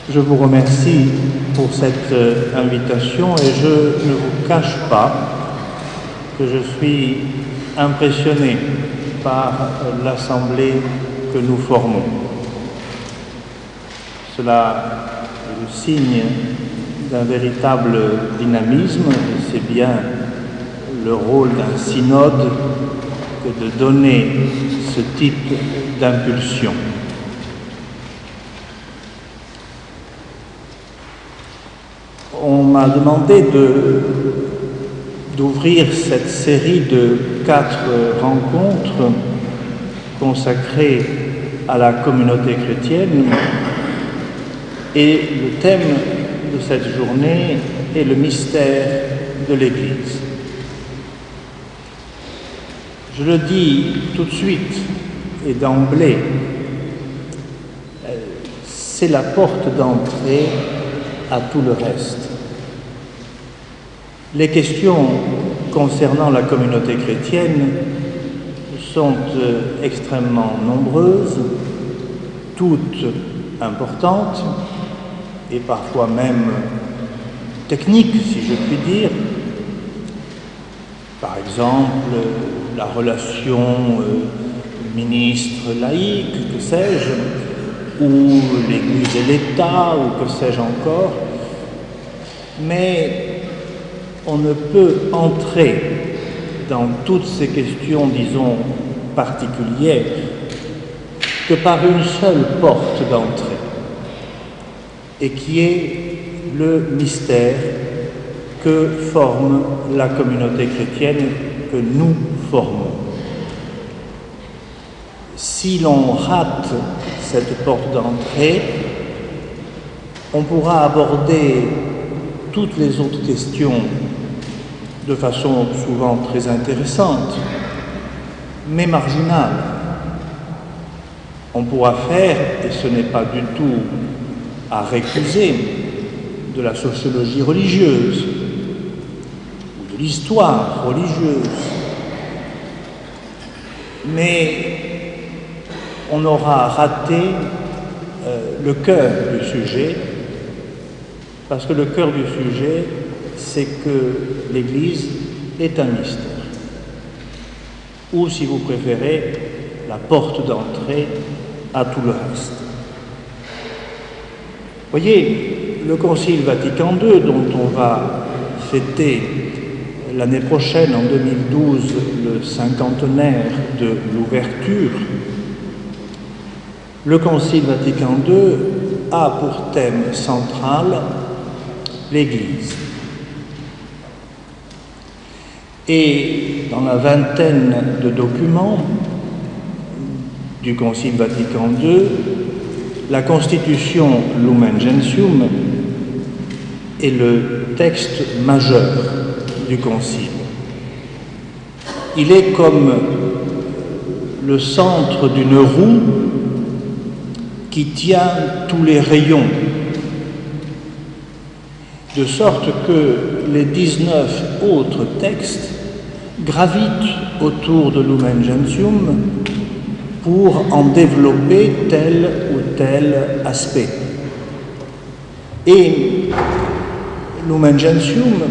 Je vous remercie pour cette invitation et je ne vous cache pas que je suis impressionné par l'Assemblée que nous formons. Cela est le signe d'un véritable dynamisme et c'est bien le rôle d'un synode que de donner ce type d'impulsion. On m'a demandé d'ouvrir cette série de 4 rencontres consacrées à la communauté chrétienne et le thème de cette journée est le mystère de l'Église. Je le dis tout de suite et d'emblée, c'est la porte d'entrée à tout le reste. Les questions concernant la communauté chrétienne sont extrêmement nombreuses, toutes importantes et parfois même techniques, si je puis dire. Par exemple, la relation ministre-laïque, que sais-je, ou l'Église et l'État, ou que sais-je encore. Mais on ne peut entrer dans toutes ces questions, disons, particulières, que par une seule porte d'entrée, et qui est le mystère que forme la communauté chrétienne que nous formons. Si l'on rate cette porte d'entrée, on pourra aborder toutes les autres questions de façon souvent très intéressante, mais marginale. On pourra faire, et ce n'est pas du tout à récuser, de la sociologie religieuse, ou de l'histoire religieuse, mais on aura raté le cœur du sujet, parce que le cœur du sujet, c'est que l'Église est un mystère, ou si vous préférez, la porte d'entrée à tout le reste. Voyez, le Concile Vatican II, dont on va fêter l'année prochaine, en 2012, le cinquantenaire de l'ouverture, le Concile Vatican II a pour thème central l'Église. Et dans la vingtaine de documents du Concile Vatican II, la Constitution Lumen Gentium est le texte majeur du Concile. Il est comme le centre d'une roue qui tient tous les rayons, de sorte que les 19 autres textes gravitent autour de Lumen Gentium pour en développer tel ou tel aspect. Et Lumen Gentium,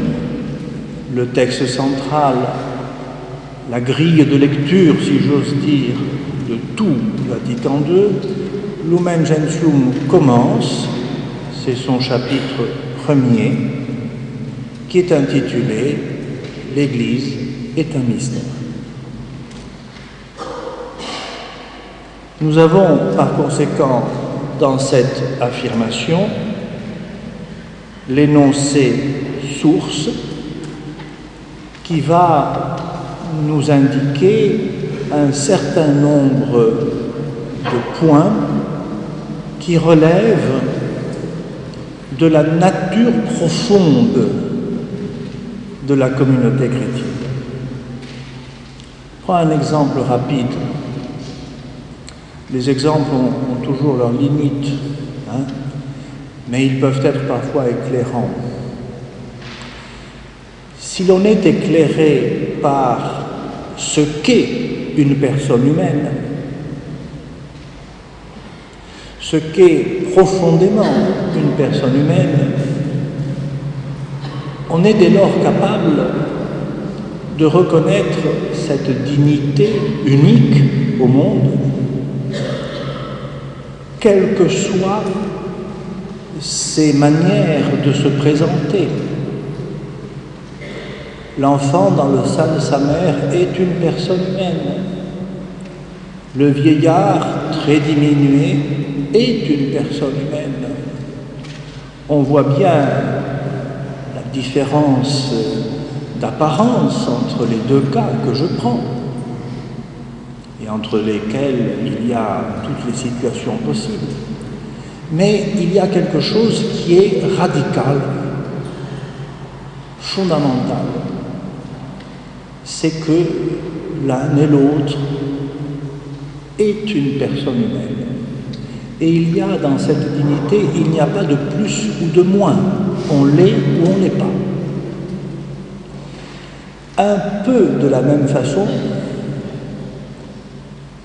le texte central, la grille de lecture, si j'ose dire, de tout Vatican II, Lumen Gentium commence, c'est son chapitre premier, qui est intitulé « L'Église est un mystère ». Nous avons par conséquent dans cette affirmation l'énoncé source qui va nous indiquer un certain nombre de points qui relèvent de la nature profonde de la communauté chrétienne. Je prends un exemple rapide. Les exemples ont toujours leurs limites, mais ils peuvent être parfois éclairants. Si l'on est éclairé par ce qu'est une personne humaine, ce qu'est profondément une personne humaine, on est dès lors capable de reconnaître cette dignité unique au monde, quelles que soient ses manières de se présenter. L'enfant dans le sein de sa mère est une personne humaine. Le vieillard, très diminué, est une personne humaine. On voit bien la différence d'apparence entre les deux cas que je prends, et entre lesquels il y a toutes les situations possibles. Mais il y a quelque chose qui est radical, fondamental. C'est que l'un et l'autre est une personne humaine. Et il y a dans cette dignité, il n'y a pas de plus ou de moins. On l'est ou on n'est pas. Un peu de la même façon,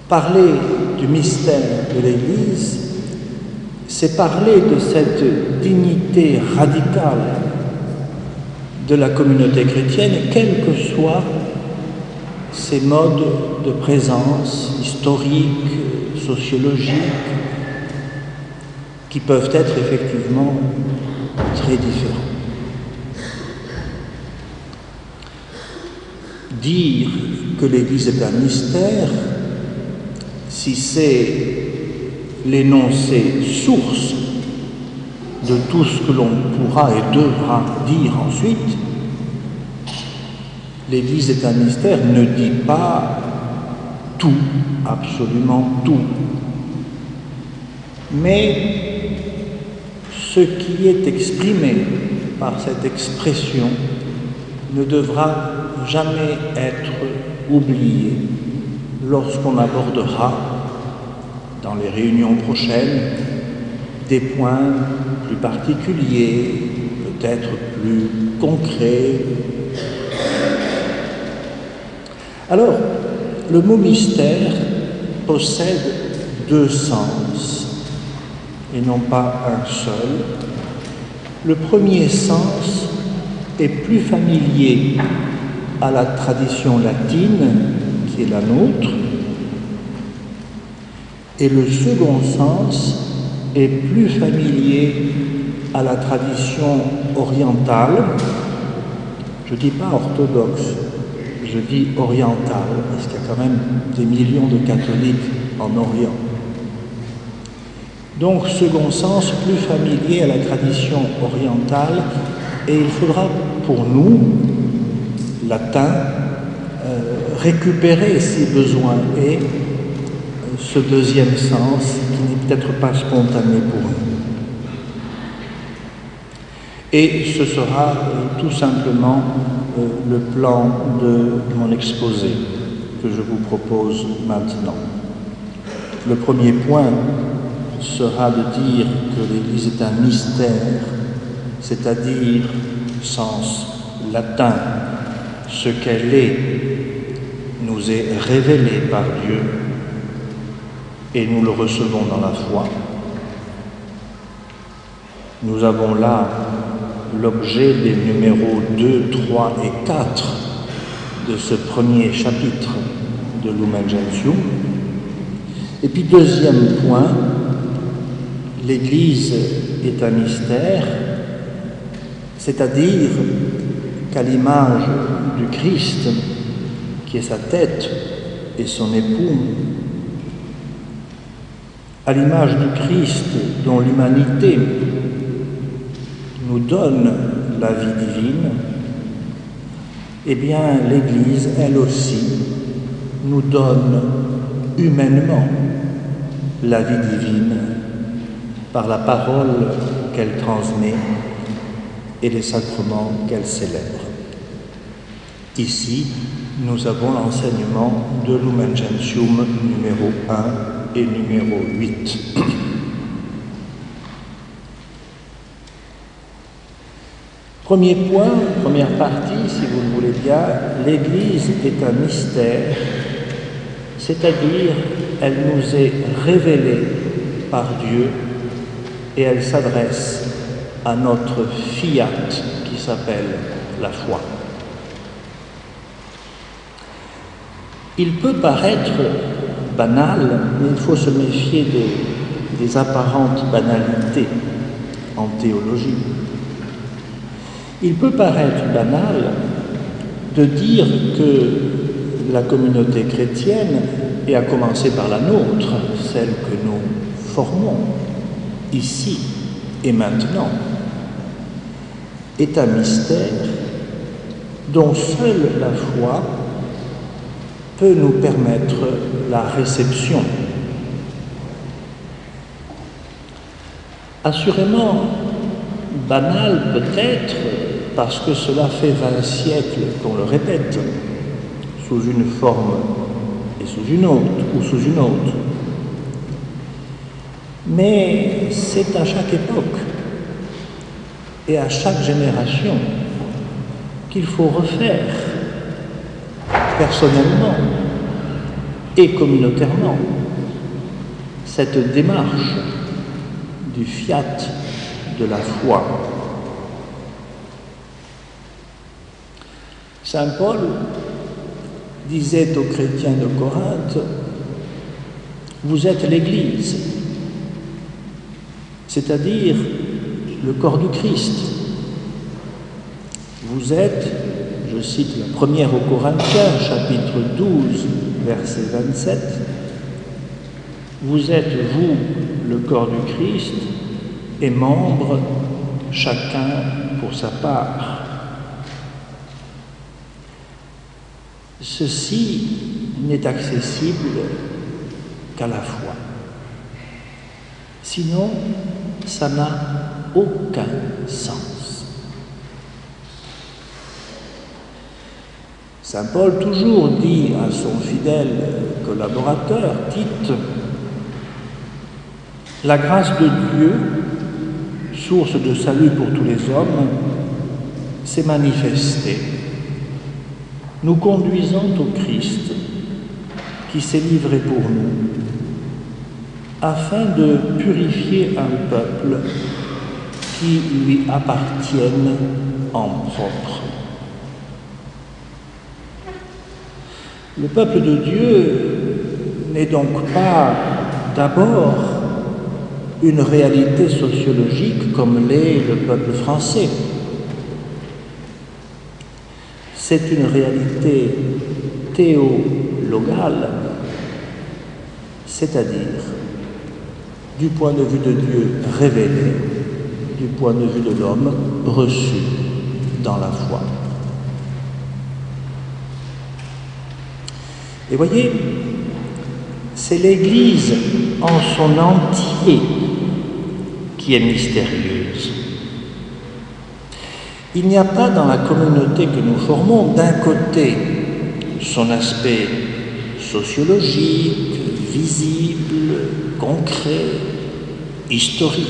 parler du mystère de l'Église, c'est parler de cette dignité radicale de la communauté chrétienne, quels que soient ses modes de présence historiques, sociologiques, qui peuvent être effectivement très différents. Dire que l'Église est un mystère, si c'est l'énoncé source de tout ce que l'on pourra et devra dire ensuite, l'Église est un mystère ne dit pas tout, absolument tout. Mais ce qui est exprimé par cette expression ne devra jamais être oublié lorsqu'on abordera dans les réunions prochaines des points plus particuliers, peut-être plus concrets. Alors, le mot mystère possède deux sens et non pas un seul. Le premier sens est plus familier à la tradition latine qui est la nôtre, et le second sens est plus familier à la tradition orientale. Je ne dis pas orthodoxe, je dis orientale, parce qu'il y a quand même des millions de catholiques en Orient. Donc, second sens, plus familier à la tradition orientale, et il faudra pour nous, latins, récupérer si besoin est ce deuxième sens qui n'est peut-être pas spontané pour nous. Et ce sera tout simplement le plan de mon exposé que je vous propose maintenant. Le premier point sera de dire que l'Église est un mystère, c'est-à-dire, sens latin, ce qu'elle est nous est révélé par Dieu et nous le recevons dans la foi. Nous avons là l'objet des numéros 2, 3 et 4 de ce premier chapitre de Lumen Gentium. Et puis deuxième point, l'Église est un mystère, c'est-à-dire qu'à l'image du Christ, qui est sa tête et son époux, à l'image du Christ dont l'humanité nous donne la vie divine, eh bien l'Église, elle aussi, nous donne humainement la vie divine par la parole qu'elle transmet et les sacrements qu'elle célèbre. Ici, nous avons l'enseignement de Lumen Gentium numéro 1 et numéro 8. Premier point, première partie, si vous le voulez bien, l'Église est un mystère, c'est-à-dire elle nous est révélée par Dieu et elle s'adresse à notre fiat qui s'appelle la foi. Il peut paraître banal, mais il faut se méfier des apparentes banalités en théologie. Il peut paraître banal de dire que la communauté chrétienne, et à commencer par la nôtre, celle que nous formons ici et maintenant, est un mystère dont seule la foi peut nous permettre la réception. Assurément, banal peut-être, parce que cela fait 20 siècles qu'on le répète, sous une forme et sous une autre, ou sous une autre. Mais c'est à chaque époque et à chaque génération qu'il faut refaire personnellement et communautairement cette démarche du fiat de la foi. Saint Paul disait aux chrétiens de Corinthe, vous êtes l'Église, c'est-à-dire le corps du Christ. Vous êtes, je cite la première aux Corinthiens, chapitre 12, verset 27, vous êtes, vous, le corps du Christ, et membres, chacun pour sa part. Ceci n'est accessible qu'à la foi. Sinon, ça n'a aucun sens. Saint Paul toujours dit à son fidèle collaborateur, Tite, « La grâce de Dieu, source de salut pour tous les hommes, s'est manifestée, nous conduisant au Christ, qui s'est livré pour nous, afin de purifier un peuple qui lui appartienne en propre. » Le peuple de Dieu n'est donc pas d'abord une réalité sociologique comme l'est le peuple français. C'est une réalité théologale, c'est-à-dire du point de vue de Dieu révélé, du point de vue de l'homme reçu dans la foi. Et voyez, c'est l'Église en son entier qui est mystérieuse. Il n'y a pas dans la communauté que nous formons, d'un côté, son aspect sociologique, visible, concret, historique.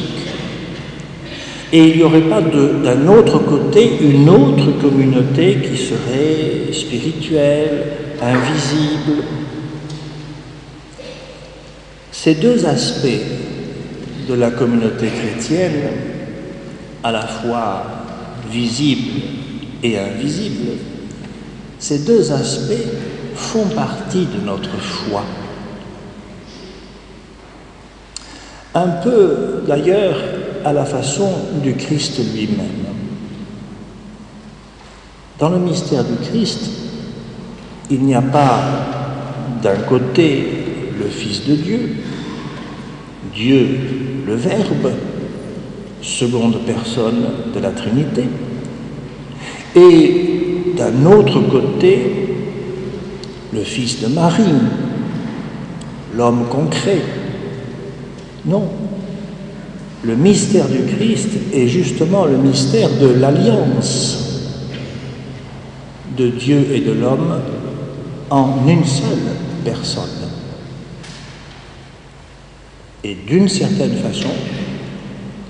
Et il n'y aurait pas d'un autre côté une autre communauté qui serait spirituelle, invisible. Ces deux aspects de la communauté chrétienne, à la fois visibles et invisibles, ces deux aspects font partie de notre foi. Un peu, d'ailleurs, à la façon du Christ lui-même. Dans le mystère du Christ, il n'y a pas d'un côté le Fils de Dieu, Dieu le Verbe, seconde personne de la Trinité, et d'un autre côté le Fils de Marie, l'homme concret. Non, le mystère du Christ est justement le mystère de l'alliance de Dieu et de l'homme en une seule personne. Et d'une certaine façon,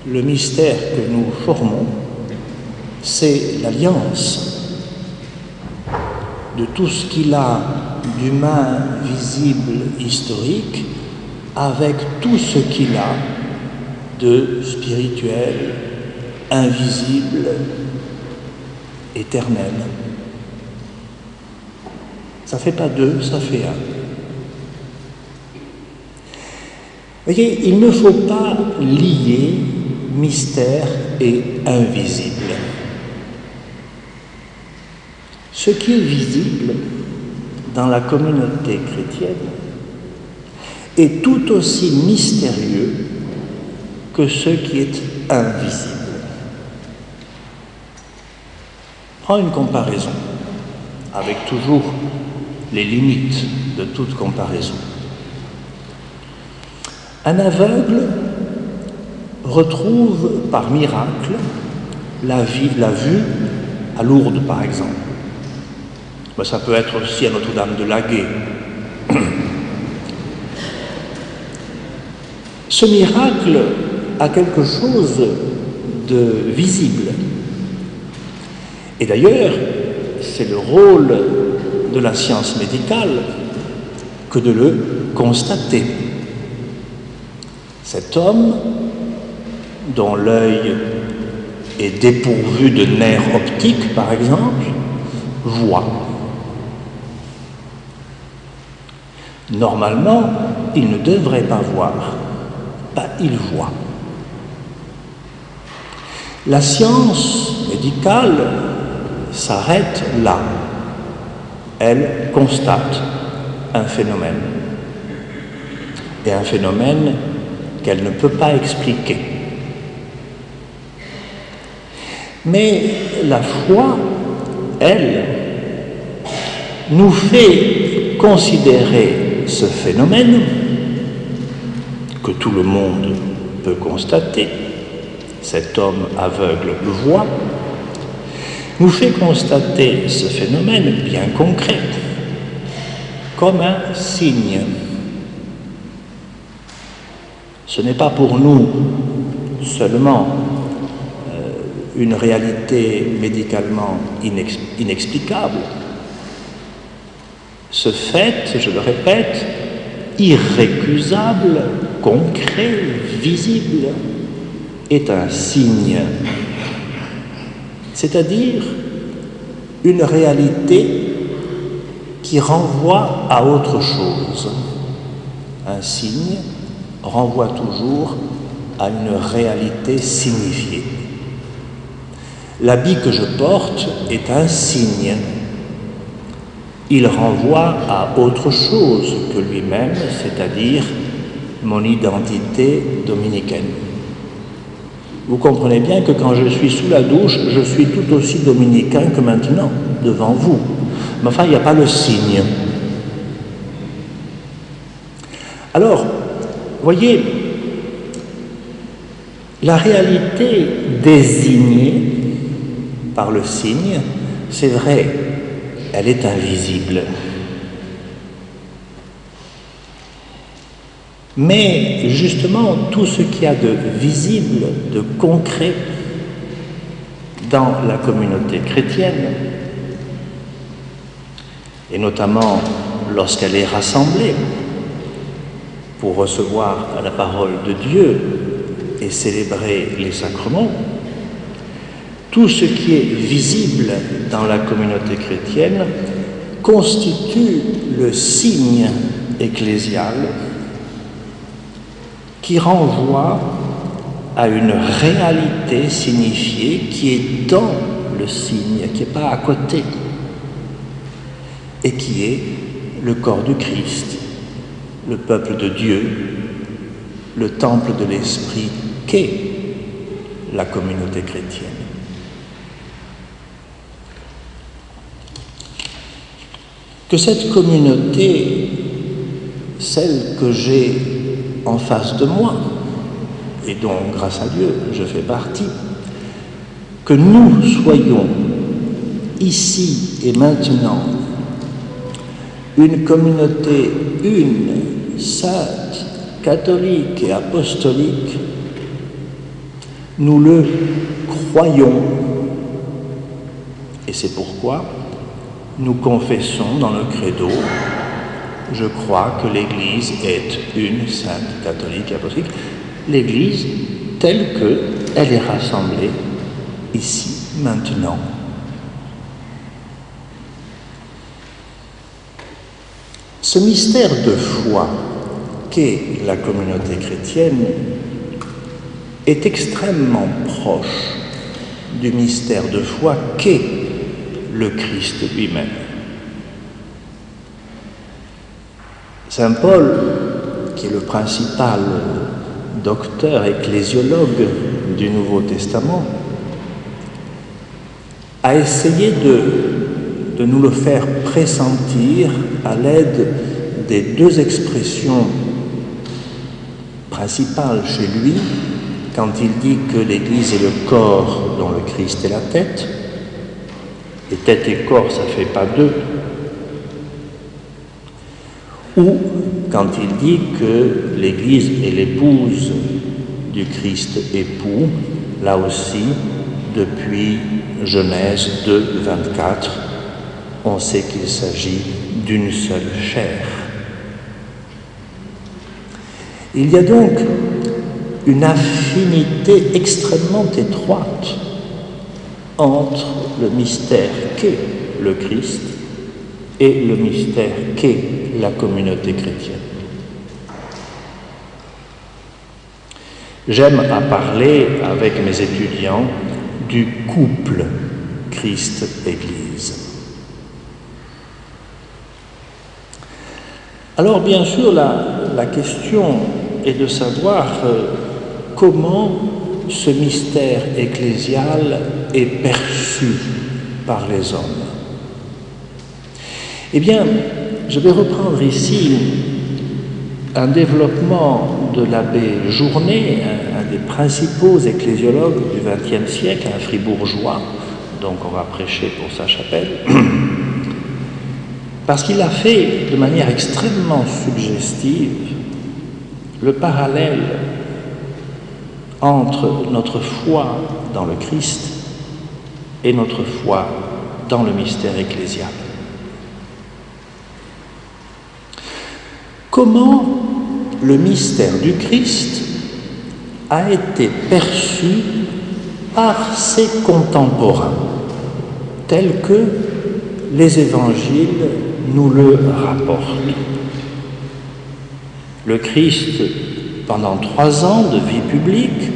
le mystère que nous formons, c'est l'alliance de tout ce qu'il a d'humain, visible, historique, avec tout ce qu'il a de spirituel, invisible, éternel. Ça ne fait pas deux, ça fait un. Vous voyez, il ne faut pas lier mystère et invisible. Ce qui est visible dans la communauté chrétienne est tout aussi mystérieux que ce qui est invisible. Prends une comparaison, avec toujours les limites de toute comparaison. Un aveugle retrouve par miracle la vue à Lourdes, par exemple. Mais ça peut être aussi à Notre-Dame de Laguet. Ce miracle a quelque chose de visible. Et d'ailleurs, c'est le rôle de la science médicale que de le constater. Cet homme, dont l'œil est dépourvu de nerfs optiques, par exemple, voit. Normalement, il ne devrait pas voir. Il voit. La science médicale s'arrête là. Elle constate un phénomène. Et un phénomène qu'elle ne peut pas expliquer. Mais la foi, elle, nous fait considérer ce phénomène que tout le monde peut constater, cet homme aveugle le voit, nous fait constater ce phénomène bien concret, comme un signe. Ce n'est pas pour nous seulement une réalité médicalement inexplicable. Ce fait, je le répète, irrécusable, concret, visible, est un signe, c'est-à-dire une réalité qui renvoie à autre chose. Un signe renvoie toujours à une réalité signifiée. L'habit que je porte est un signe. Il renvoie à autre chose que lui-même, c'est-à-dire mon identité dominicaine. Vous comprenez bien que quand je suis sous la douche, je suis tout aussi dominicain que maintenant, devant vous. Mais enfin, il n'y a pas le signe. Alors, voyez, la réalité désignée par le signe, c'est vrai, elle est invisible. Mais justement, tout ce qu'il y a de visible, de concret dans la communauté chrétienne, et notamment lorsqu'elle est rassemblée pour recevoir la parole de Dieu et célébrer les sacrements, tout ce qui est visible dans la communauté chrétienne constitue le signe ecclésial qui renvoie à une réalité signifiée qui est dans le signe, qui n'est pas à côté, et qui est le corps du Christ, le peuple de Dieu, le temple de l'Esprit qu'est la communauté chrétienne. Que cette communauté, celle que j'ai en face de moi, et dont, grâce à Dieu, je fais partie, que nous soyons ici et maintenant une communauté une, sainte, catholique et apostolique, nous le croyons. Et c'est pourquoi nous confessons dans le credo: je crois que l'Église est une, sainte, catholique et apostolique. L'Église telle qu'elle est rassemblée ici, maintenant. Ce mystère de foi qu'est la communauté chrétienne est extrêmement proche du mystère de foi qu'est le Christ lui-même. Saint Paul, qui est le principal docteur ecclésiologue du Nouveau Testament, a essayé de nous le faire pressentir à l'aide des deux expressions principales chez lui, quand il dit que l'Église est le corps dont le Christ est la tête, et tête et corps, ça ne fait pas deux, ou quand il dit que l'Église est l'épouse du Christ époux, là aussi, depuis Genèse 2, 24, on sait qu'il s'agit d'une seule chair. Il y a donc une affinité extrêmement étroite entre le mystère qu'est le Christ et le mystère qu'est la communauté chrétienne. J'aime à parler avec mes étudiants du couple Christ-Église. Alors bien sûr, la question est de savoir comment ce mystère ecclésial est perçu par les hommes. Eh bien, je vais reprendre ici un développement de l'abbé Journet, un des principaux ecclésiologues du XXe siècle, un fribourgeois, donc on va prêcher pour sa chapelle, parce qu'il a fait de manière extrêmement suggestive le parallèle entre notre foi dans le Christ et notre foi dans le mystère ecclésial. Comment le mystère du Christ a été perçu par ses contemporains, tels que les évangiles nous le rapportent. Le Christ, pendant 3 ans de vie publique,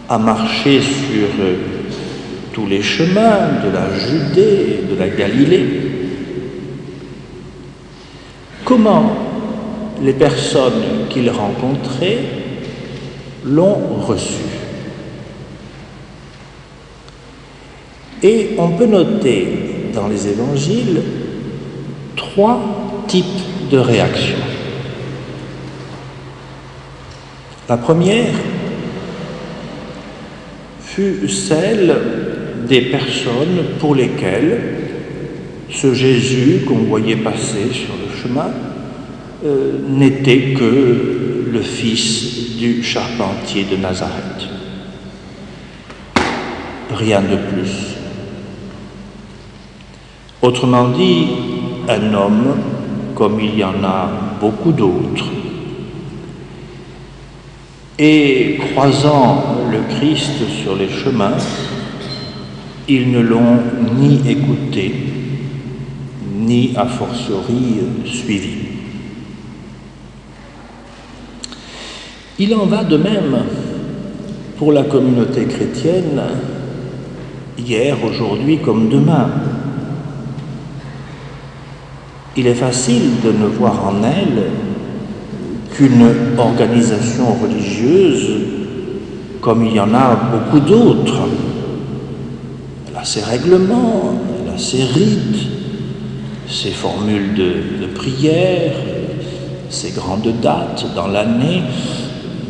a marché sur tous les chemins de la Judée et de la Galilée. Comment les personnes qu'il rencontrait l'ont reçu. Et on peut noter dans les évangiles 3 types de réactions. La première fut celle des personnes pour lesquelles ce Jésus qu'on voyait passer sur le chemin n'était que le fils du charpentier de Nazareth. Rien de plus. Autrement dit, un homme comme il y en a beaucoup d'autres. Et croisant le Christ sur les chemins, ils ne l'ont ni écouté, ni a fortiori suivi. Il en va de même pour la communauté chrétienne, hier, aujourd'hui comme demain. Il est facile de ne voir en elle qu'une organisation religieuse comme il y en a beaucoup d'autres. Elle a ses règlements, elle a ses rites, ses formules de prière, ses grandes dates dans l'année.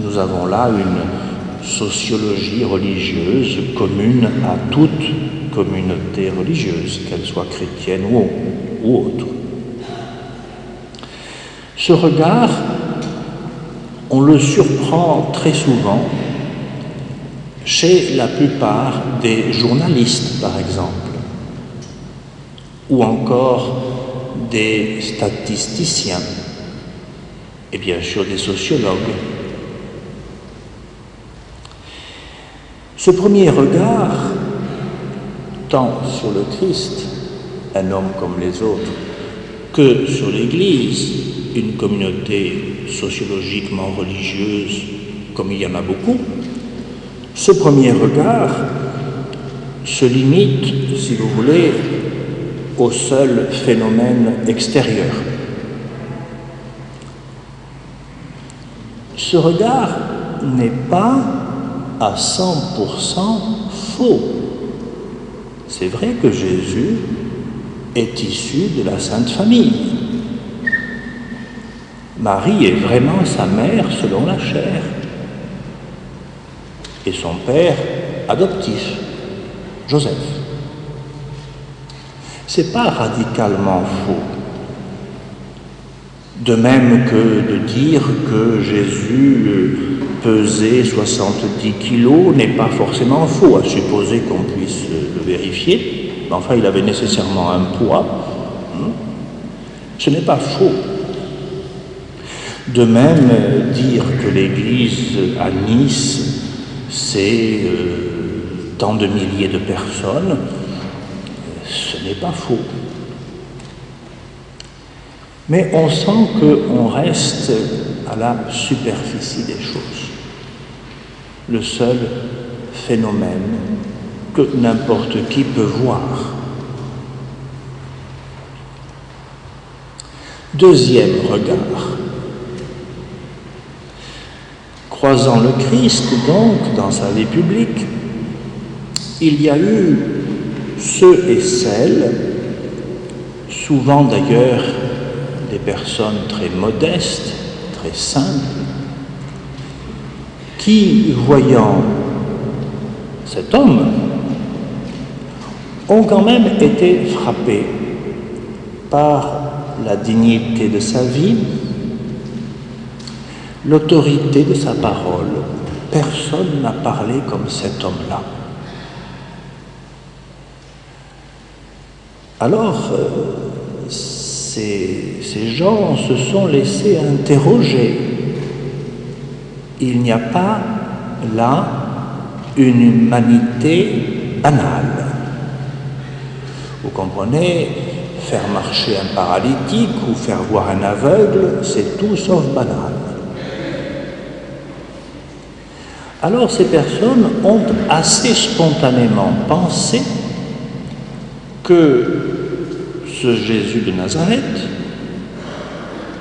Nous avons là une sociologie religieuse commune à toute communauté religieuse, qu'elle soit chrétienne ou autre. Ce regard, on le surprend très souvent chez la plupart des journalistes, par exemple, ou encore des statisticiens, et bien sûr des sociologues. Ce premier regard, tant sur le Christ, un homme comme les autres, que sur l'Église, une communauté sociologiquement religieuse comme il y en a beaucoup, ce premier regard se limite, si vous voulez, au seul phénomène extérieur. Ce regard n'est pas à 100% faux. C'est vrai que Jésus est issu de la Sainte Famille. Marie est vraiment sa mère selon la chair et son père adoptif, Joseph. C'est pas radicalement faux. De même que de dire que Jésus pesait 70 kilos n'est pas forcément faux, à supposer qu'on puisse le vérifier. Mais enfin, il avait nécessairement un poids. Ce n'est pas faux. De même, dire que l'église à Nice, c'est tant de milliers de personnes, ce n'est pas faux. Mais on sent qu'on reste à la superficie des choses. Le seul phénomène que n'importe qui peut voir. Deuxième regard. Croisant le Christ, donc, dans sa vie publique, il y a eu ceux et celles, souvent d'ailleurs des personnes très modestes, très simples, qui, voyant cet homme, ont quand même été frappés par la dignité de sa vie, l'autorité de sa parole. Personne n'a parlé comme cet homme-là. Alors, ces gens se sont laissés interroger. Il n'y a pas là une humanité banale. Vous comprenez, faire marcher un paralytique ou faire voir un aveugle, c'est tout sauf banal. Alors ces personnes ont assez spontanément pensé que ce Jésus de Nazareth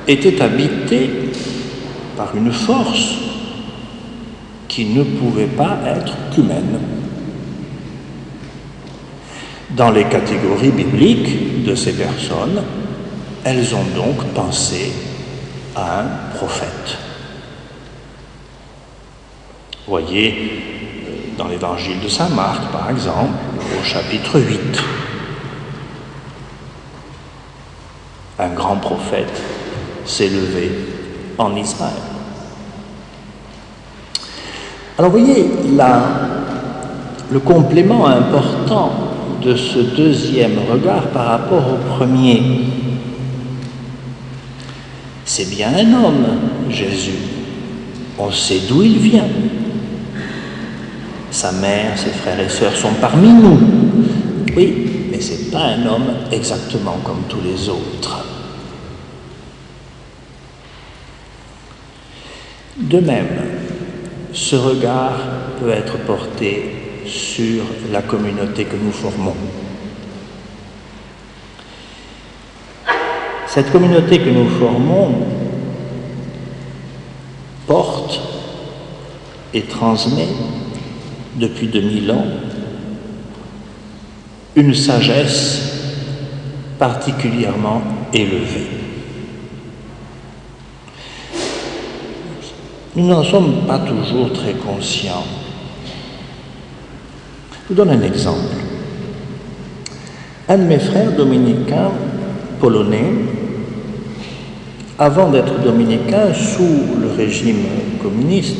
était habité par une force qui ne pouvait pas être qu'humaine. Dans les catégories bibliques de ces personnes, elles ont donc pensé à un prophète. Vous voyez, dans l'évangile de saint Marc, par exemple, au chapitre 8, un grand prophète s'est levé en Israël. Alors vous voyez, le complément important de ce deuxième regard par rapport au premier, c'est bien un homme, Jésus. On sait d'où il vient. Sa mère, ses frères et sœurs sont parmi nous. Oui, mais ce n'est pas un homme exactement comme tous les autres. De même, ce regard peut être porté sur la communauté que nous formons. Cette communauté que nous formons porte et transmet depuis 2000 ans une sagesse particulièrement élevée. Nous n'en sommes pas toujours très conscients. Je vous donne un exemple. Un de mes frères dominicains polonais, avant d'être dominicain sous le régime communiste,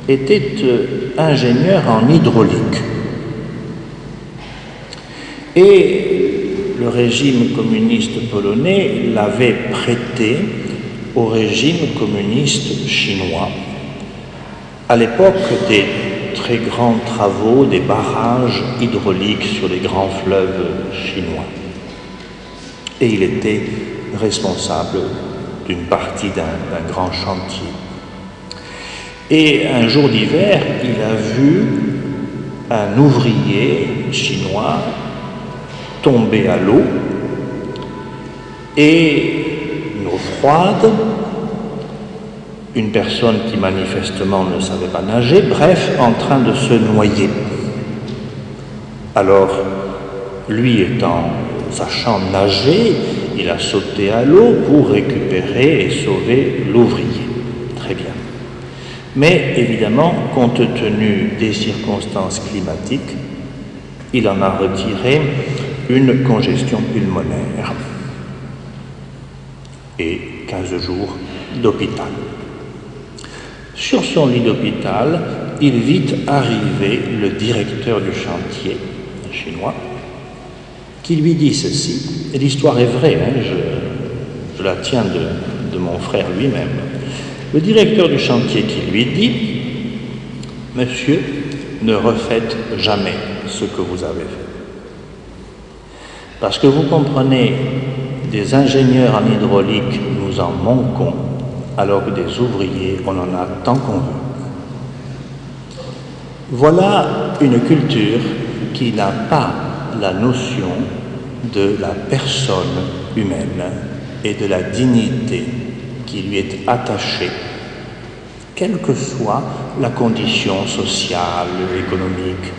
était ingénieur en hydraulique. Et le régime communiste polonais l'avait prêté au régime communiste chinois à l'époque des très grands travaux des barrages hydrauliques sur les grands fleuves chinois. Et il était responsable d'une partie d'un grand chantier. Et un jour d'hiver, il a vu un ouvrier chinois tomber à l'eau, et une eau froide, une personne qui manifestement ne savait pas nager, bref, en train de se noyer. Alors, lui sachant nager, il a sauté à l'eau pour récupérer et sauver l'ouvrier. Très bien. Mais évidemment, compte tenu des circonstances climatiques, il en a retiré une congestion pulmonaire et 15 jours d'hôpital. Sur son lit d'hôpital, il vit arriver le directeur du chantier chinois qui lui dit ceci, et l'histoire est vraie, je la tiens de mon frère lui-même. Le directeur du chantier qui lui dit « Monsieur, ne refaites jamais ce que vous avez fait. Parce que vous comprenez, des ingénieurs en hydraulique, nous en manquons, alors que des ouvriers, on en a tant qu'on veut. » Voilà une culture qui n'a pas la notion de la personne humaine et de la dignité qui lui est attachée, quelle que soit la condition sociale, économique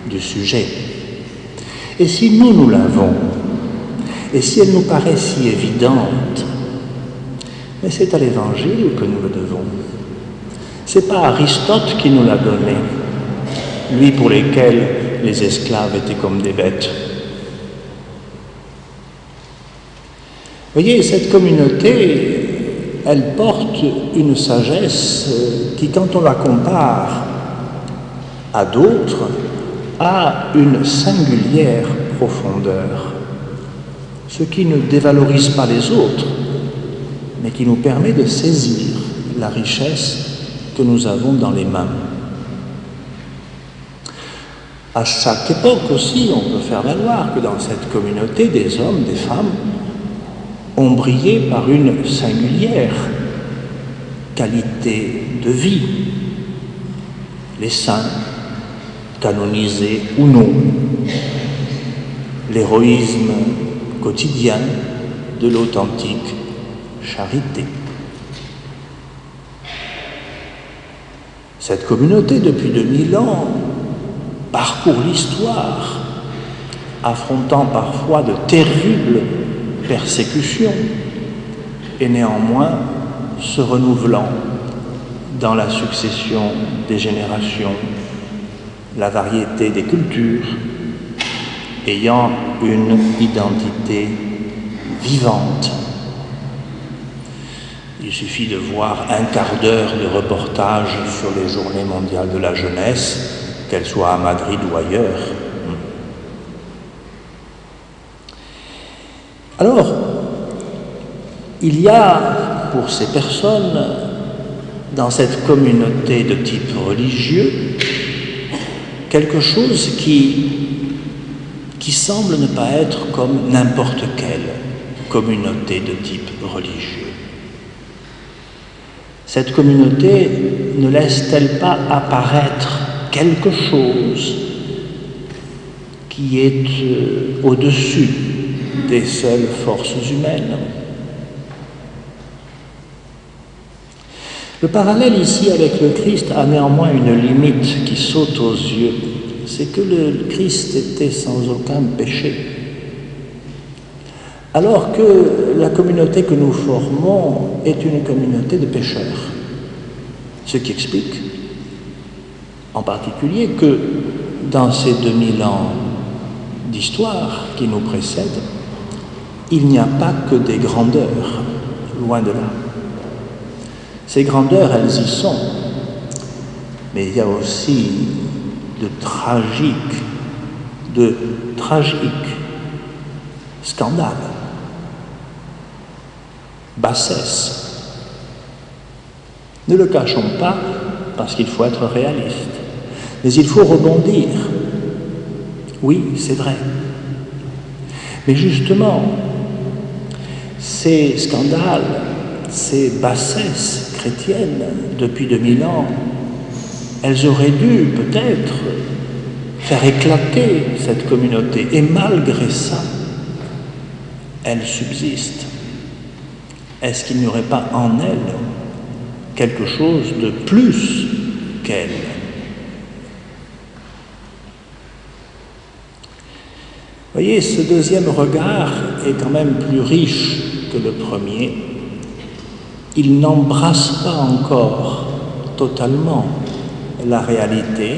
du sujet. Et si nous l'avons, et si elle nous paraît si évidente, mais c'est à l'Évangile que nous le devons. C'est pas Aristote qui nous l'a donné, lui pour lequel les esclaves étaient comme des bêtes. Voyez, cette communauté, elle porte une sagesse qui, quand on la compare à d'autres, a une singulière profondeur, ce qui ne dévalorise pas les autres, mais qui nous permet de saisir la richesse que nous avons dans les mains. À chaque époque aussi, on peut faire valoir que dans cette communauté, des hommes, des femmes, ont brillé par une singulière qualité de vie. Les saints, canonisés ou non, l'héroïsme quotidien de l'authentique charité. Cette communauté, depuis 2000 ans, parcourt l'histoire, affrontant parfois de terribles persécutions, et néanmoins se renouvelant dans la succession des générations, la variété des cultures, ayant une identité vivante. Il suffit de voir un quart d'heure de reportage sur les Journées mondiales de la jeunesse, qu'elles soient à Madrid ou ailleurs. Alors, il y a pour ces personnes, dans cette communauté de type religieux, quelque chose qui semble ne pas être comme n'importe quelle communauté de type religieux. Cette communauté ne laisse-t-elle pas apparaître quelque chose qui est au-dessus des seules forces humaines? Le parallèle ici avec le Christ a néanmoins une limite qui saute aux yeux. C'est que le Christ était sans aucun péché. Alors que la communauté que nous formons est une communauté de pécheurs. Ce qui explique, en particulier, que dans ces 2000 ans d'histoire qui nous précèdent, il n'y a pas que des grandeurs, loin de là. Ces grandeurs, elles y sont, mais il y a aussi de tragiques scandales, bassesse. Ne le cachons pas, parce qu'il faut être réaliste. Mais il faut rebondir. Oui, c'est vrai. Mais justement, ces scandales, ces bassesses chrétiennes depuis 2000 ans, elles auraient dû peut-être faire éclater cette communauté. Et malgré ça, elle subsiste. Est-ce qu'il n'y aurait pas en elle quelque chose de plus qu'elle? Voyez, ce deuxième regard est quand même plus riche que le premier. Il n'embrasse pas encore totalement la réalité,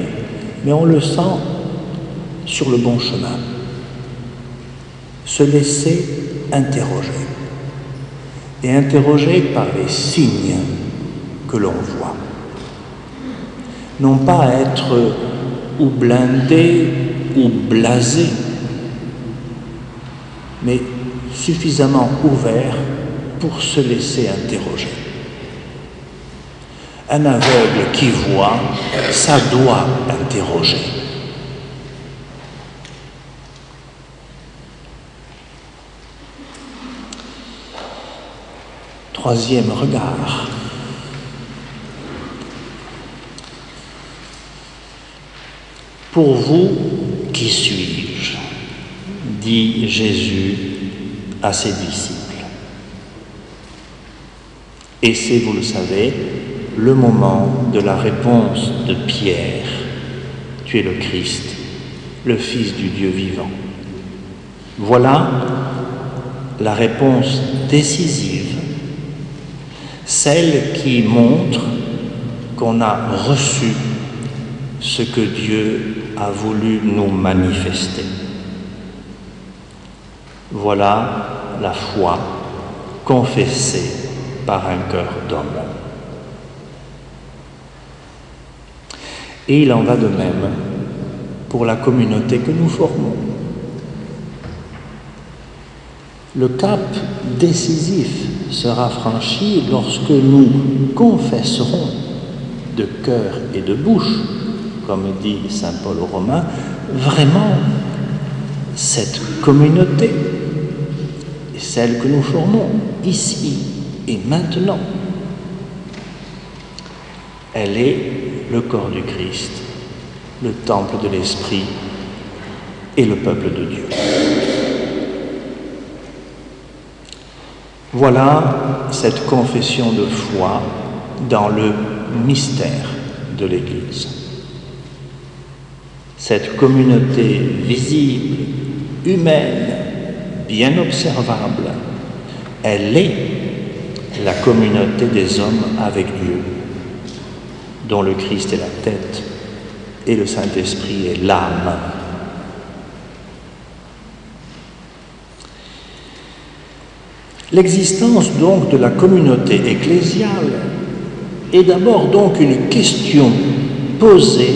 mais on le sent sur le bon chemin. Se laisser interroger. Et interroger par les signes que l'on voit. Non pas être ou blindé ou blasé, mais suffisamment ouvert pour se laisser interroger. Un aveugle qui voit, ça doit interroger. Troisième regard. Pour vous, qui suis-je ? Dit Jésus à ses disciples. Et c'est, vous le savez, le moment de la réponse de Pierre. Tu es le Christ, le Fils du Dieu vivant. Voilà la réponse décisive, celle qui montre qu'on a reçu ce que Dieu a voulu nous manifester. Voilà la foi confessée par un cœur d'homme. Et il en va de même pour la communauté que nous formons. Le cap décisif sera franchi lorsque nous confesserons de cœur et de bouche, comme dit saint Paul aux Romains, vraiment cette communauté, celle que nous formons ici et maintenant. Elle est le corps du Christ, le temple de l'Esprit et le peuple de Dieu. Voilà cette confession de foi dans le mystère de l'Église. Cette communauté visible, humaine, bien observable, elle est la communauté des hommes avec Dieu, dont le Christ est la tête et le Saint-Esprit est l'âme. L'existence donc de la communauté ecclésiale est d'abord donc une question posée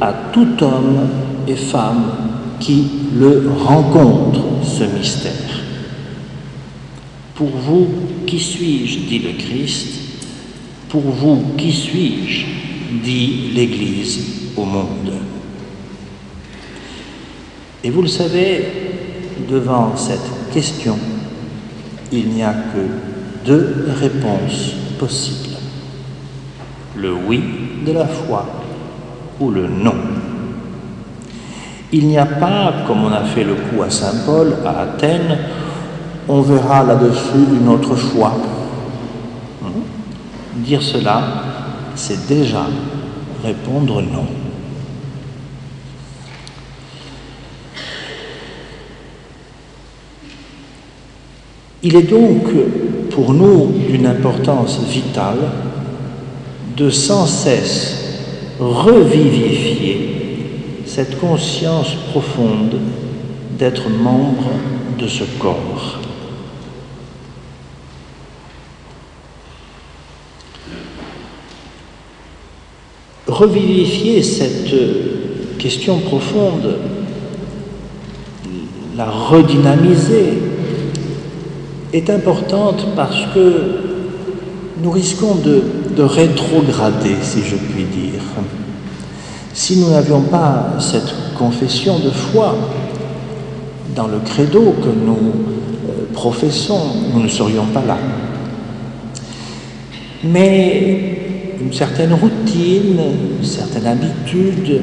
à tout homme et femme qui le rencontre, ce mystère. Pour vous, qui suis-je, dit le Christ. Pour vous, qui suis-je, dit l'Église au monde. Et vous le savez, devant cette question, il n'y a que deux réponses possibles. Le oui de la foi ou le non. Il n'y a pas, comme on a fait le coup à Saint Paul, à Athènes, on verra là-dessus une autre fois. Dire cela, c'est déjà répondre non. Il est donc pour nous d'une importance vitale de sans cesse revivifier cette conscience profonde d'être membre de ce corps. Revivifier cette question profonde, la redynamiser, est importante parce que nous risquons de rétrograder, si je puis dire. Si nous n'avions pas cette confession de foi dans le credo que nous professons, nous ne serions pas là. Mais une certaine routine, une certaine habitude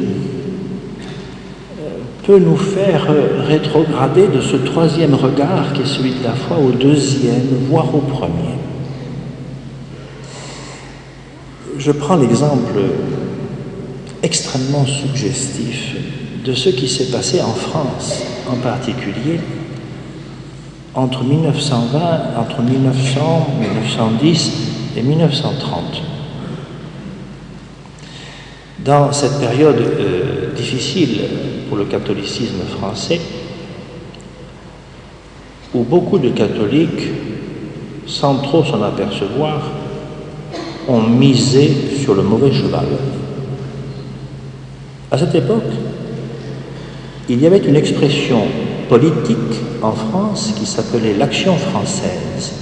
peut nous faire rétrograder de ce troisième regard qui est celui de la foi au deuxième, voire au premier. Je prends l'exemple extrêmement suggestif de ce qui s'est passé en France, en particulier entre 1920, entre 1900, 1910 et 1930. Dans cette période difficile pour le catholicisme français, où beaucoup de catholiques, sans trop s'en apercevoir, ont misé sur le mauvais cheval. À cette époque, il y avait une expression politique en France qui s'appelait l'Action française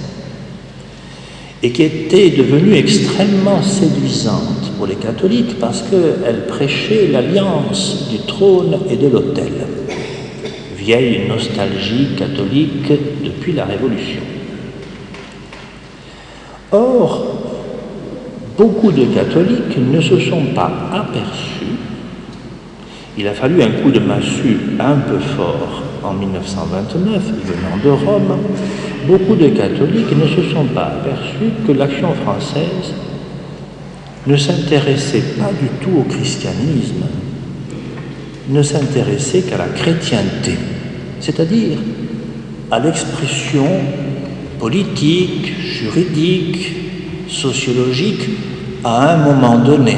et qui était devenue extrêmement séduisante pour les catholiques parce qu'elle prêchait l'alliance du trône et de l'autel. Vieille nostalgie catholique depuis la Révolution. Or, beaucoup de catholiques ne se sont pas aperçus. Il a fallu un coup de massue un peu fort en 1929, venant de Rome. Beaucoup de catholiques ne se sont pas aperçus que l'Action française ne s'intéressait pas du tout au christianisme, ne s'intéressait qu'à la chrétienté, c'est-à-dire à l'expression politique, juridique, sociologique, à un moment donné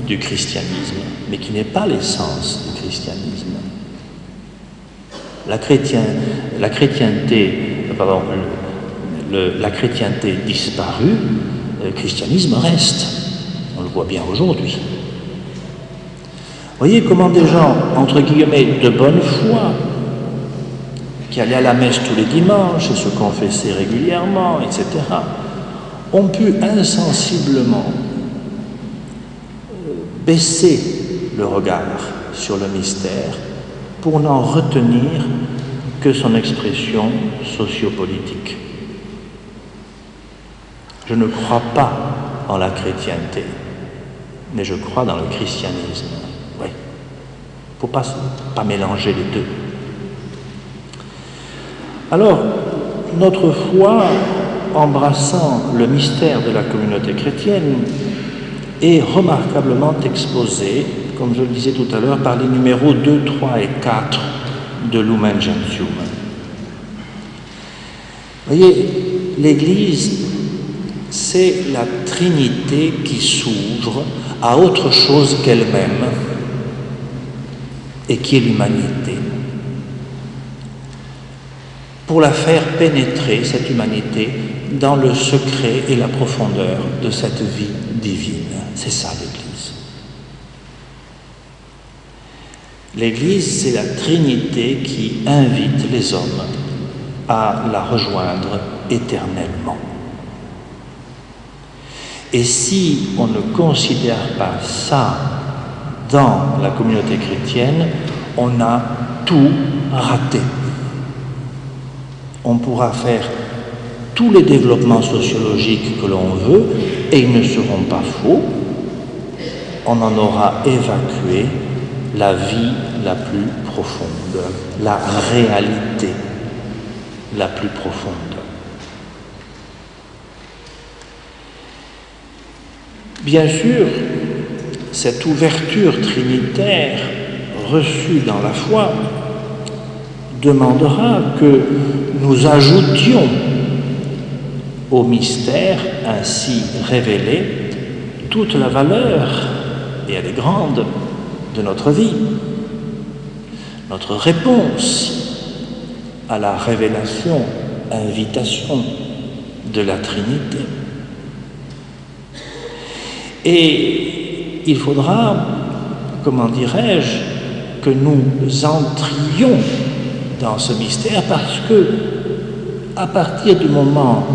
du christianisme, mais qui n'est pas l'essence du christianisme. La chrétienté disparue, le christianisme reste. On le voit bien aujourd'hui. Voyez comment des gens, entre guillemets, de bonne foi, qui allaient à la messe tous les dimanches et se confessaient régulièrement, etc., ont pu insensiblement baisser le regard sur le mystère pour n'en retenir que son expression sociopolitique. Je ne crois pas en la chrétienté, mais je crois dans le christianisme. Oui. Il ne faut pas mélanger les deux. Alors, notre foi, embrassant le mystère de la communauté chrétienne, est remarquablement exposée, comme je le disais tout à l'heure, par les numéros 2, 3 et 4 de Lumen Gentium. Vous voyez, l'Église, c'est la Trinité qui s'ouvre à autre chose qu'elle-même et qui est l'humanité. Pour la faire pénétrer, cette humanité, dans le secret et la profondeur de cette vie divine. C'est ça l'Église. L'Église, c'est la Trinité qui invite les hommes à la rejoindre éternellement. Et si on ne considère pas ça dans la communauté chrétienne, on a tout raté. On pourra faire tous les développements sociologiques que l'on veut, et ils ne seront pas faux. On en aura évacué la vie la plus profonde, la réalité la plus profonde. Bien sûr, cette ouverture trinitaire reçue dans la foi demandera que nous ajoutions au mystère ainsi révélé toute la valeur, et elle est grande, de notre vie, notre réponse à la révélation, invitation de la Trinité. Et il faudra, comment dirais-je, que nous entrions dans ce mystère parce que, à partir du moment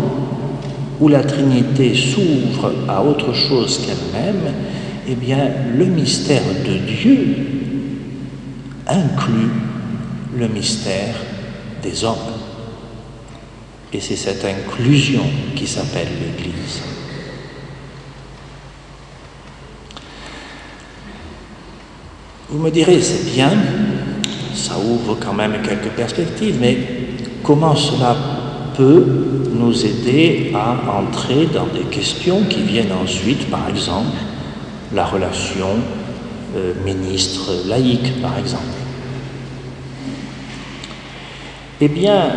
où la Trinité s'ouvre à autre chose qu'elle-même, eh bien, le mystère de Dieu inclut le mystère des hommes. Et c'est cette inclusion qui s'appelle l'Église. Vous me direz, c'est bien, ça ouvre quand même quelques perspectives, mais comment cela peut nous aider à entrer dans des questions qui viennent ensuite, par exemple, la relation ministre-laïque, par exemple. Eh bien,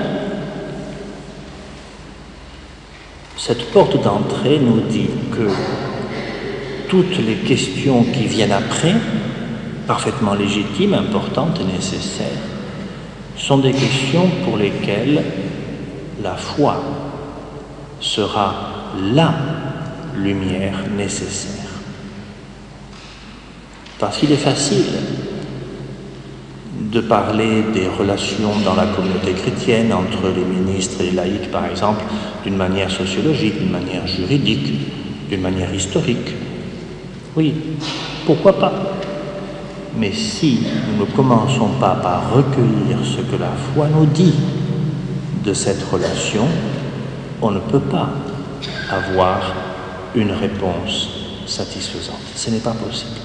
cette porte d'entrée nous dit que toutes les questions qui viennent après, parfaitement légitimes, importantes et nécessaires, sont des questions pour lesquelles la foi sera la lumière nécessaire. Parce qu'il est facile de parler des relations dans la communauté chrétienne entre les ministres et les laïcs, par exemple, d'une manière sociologique, d'une manière juridique, d'une manière historique. Oui, pourquoi pas? Mais si nous ne commençons pas par recueillir ce que la foi nous dit de cette relation, on ne peut pas avoir une réponse satisfaisante. Ce n'est pas possible.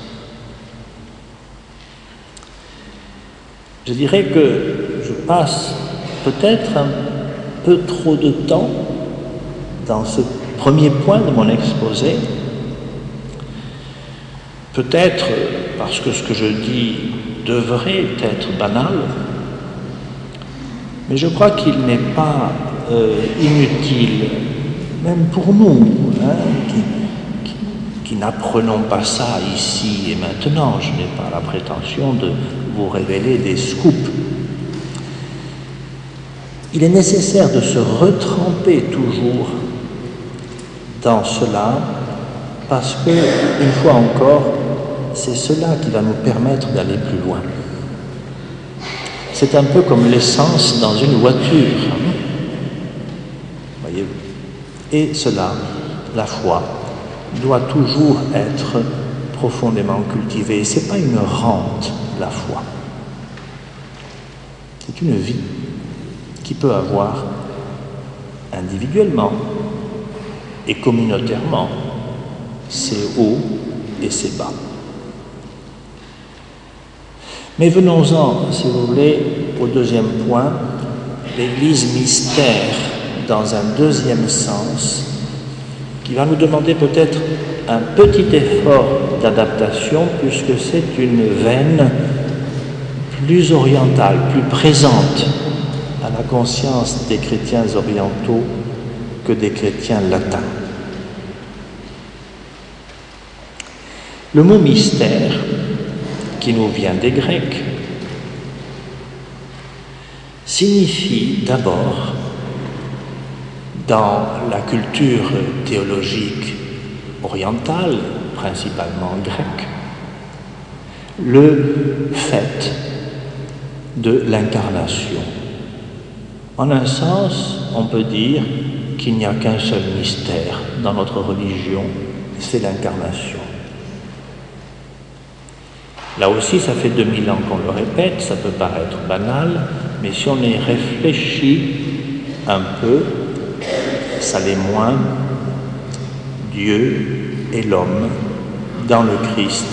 Je dirais que je passe peut-être un peu trop de temps dans ce premier point de mon exposé, peut-être parce que ce que je dis devrait être banal, mais je crois qu'il n'est pas inutile, même pour nous, qui n'apprenons pas ça ici et maintenant. Je n'ai pas la prétention de vous révéler des scoops. Il est nécessaire de se retremper toujours dans cela, parce que, une fois encore, c'est cela qui va nous permettre d'aller plus loin. C'est un peu comme l'essence dans une voiture. Voyez-vous. Et cela, la foi, doit toujours être profondément cultivée. Ce n'est pas une rente, la foi. C'est une vie qui peut avoir individuellement et communautairement ses hauts et ses bas. Mais venons-en, si vous voulez, au deuxième point, l'Église mystère dans un deuxième sens, qui va nous demander peut-être un petit effort d'adaptation, puisque c'est une veine plus orientale, plus présente à la conscience des chrétiens orientaux que des chrétiens latins. Le mot mystère, qui nous vient des Grecs, signifie d'abord, dans la culture théologique orientale, principalement grecque, le fait de l'incarnation. En un sens, on peut dire qu'il n'y a qu'un seul mystère dans notre religion, c'est l'incarnation. Là aussi, ça fait 2000 ans qu'on le répète, ça peut paraître banal, mais si on y réfléchit un peu, ça l'est moins. Dieu et l'homme dans le Christ,